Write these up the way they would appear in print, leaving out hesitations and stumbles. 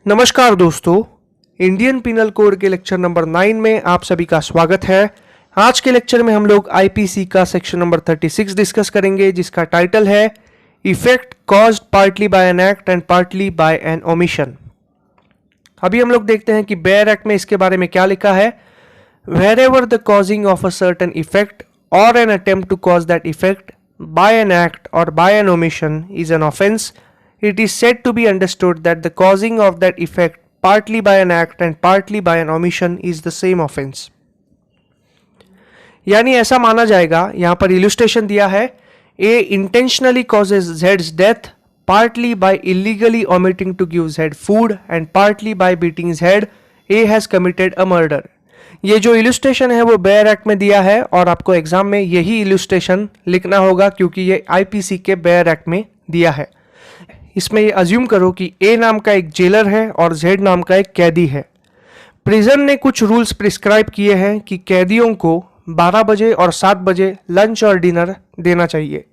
नमस्कार दोस्तों, Indian penal code के लेक्चर नंबर 9 में आप सभी का स्वागत है। आज के लेक्चर में हम लोग आईपीसी का सेक्शन नंबर 36 डिस्कस करेंगे, जिसका टाइटल है effect caused partly by an act and partly by an omission. अभी हम लोग देखते हैं कि बेयर एक्ट में इसके बारे में क्या लिखा है। Wherever the causing of a certain effect or an attempt to cause that effect by an act or by an omission is an offence, it is said to be understood that the causing of that effect partly by an act and partly by an omission is the same offense। यानी ऐसा माना जाएगा, यहां पर illustration दिया है, A intentionally causes Z's death partly by illegally omitting to give Z food and partly by beating Z, A has committed a murder। ये जो इलस्ट्रेशन है वो बेयर एक्ट में दिया है और आपको एग्जाम में यही इलस्ट्रेशन लिखना होगा क्योंकि ये आईपीसी के बेयर एक्ट में दिया है। इसमें ये अज्यूम करो कि ए नाम का एक जेलर है और जेड नाम का एक कैदी है। प्रिजन ने कुछ रूल्स प्रिस्क्राइब किए हैं कि कैदियों को 12 बजे और 7 बजे लंच और डिनर देना चाहिए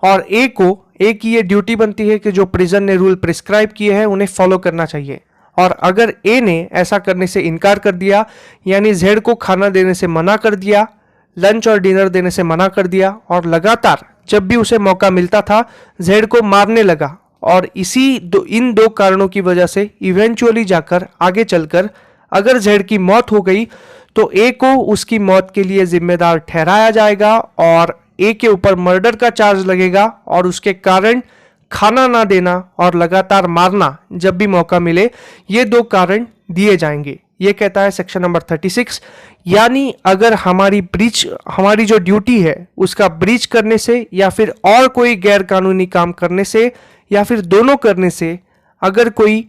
और ए की ये ड्यूटी बनती है कि जो प्रिजन ने रूल प्रिस्क्राइब किए हैं उन्हें फॉलो करना चाहिए। और अगर ए ने ऐसा करने से इनकार कर दिया, यानी जेड को खाना देने से मना कर दिया, लंच और डिनर देने से मना कर दिया और लगातार जब भी उसे मौका मिलता था जेड को मारने लगा, और इन दो कारणों की वजह से इवेंचुअली जाकर आगे चलकर अगर जेड की मौत हो गई तो ए को उसकी मौत के लिए जिम्मेदार ठहराया जाएगा और ए के ऊपर मर्डर का चार्ज लगेगा और उसके कारण खाना ना देना और लगातार मारना जब भी मौका मिले, ये दो कारण दिए जाएंगे। ये कहता है सेक्शन नंबर 36। यानी अगर हमारी जो ड्यूटी है उसका ब्रीच करने से या फिर और कोई गैर कानूनी काम करने से या फिर दोनों करने से अगर कोई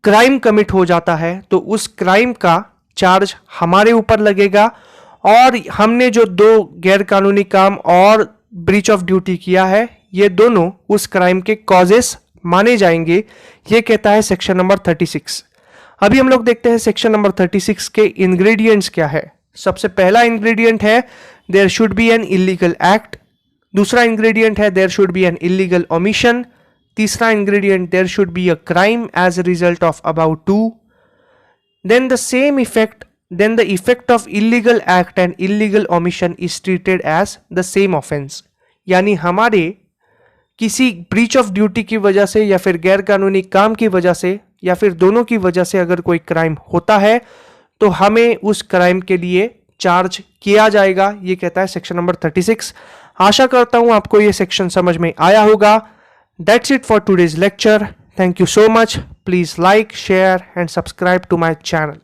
क्राइम कमिट हो जाता है तो उस क्राइम का चार्ज हमारे ऊपर लगेगा और हमने जो दो गैर कानूनी काम और ब्रीच ऑफ ड्यूटी किया है ये दोनों उस क्राइम के कॉजेस माने जाएंगे। ये कहता है सेक्शन नंबर 36। अभी हम लोग देखते हैं सेक्शन नंबर 36 के इंग्रेडिएंट्स क्या है। सबसे पहला इंग्रेडिएंट है there should be an illegal act. दूसरा इंग्रेडिएंट है there should be an illegal omission. तीसरा ingredient there should be a crime as a result of about 2। Then the effect of illegal act and illegal omission is treated as the same offence. यानी हमारे किसी breach of duty की वजह से या फिर गैर कानूनी काम की वजह से या फिर दोनों की वजह से अगर कोई क्राइम होता है तो हमें उस क्राइम के लिए चार्ज किया जाएगा। ये कहता है सेक्शन नंबर 36। आशा करता हूं आपको ये सेक्शन समझ में आया होगा। That's it for today's lecture. Thank you so much. Please like, share and subscribe to my channel.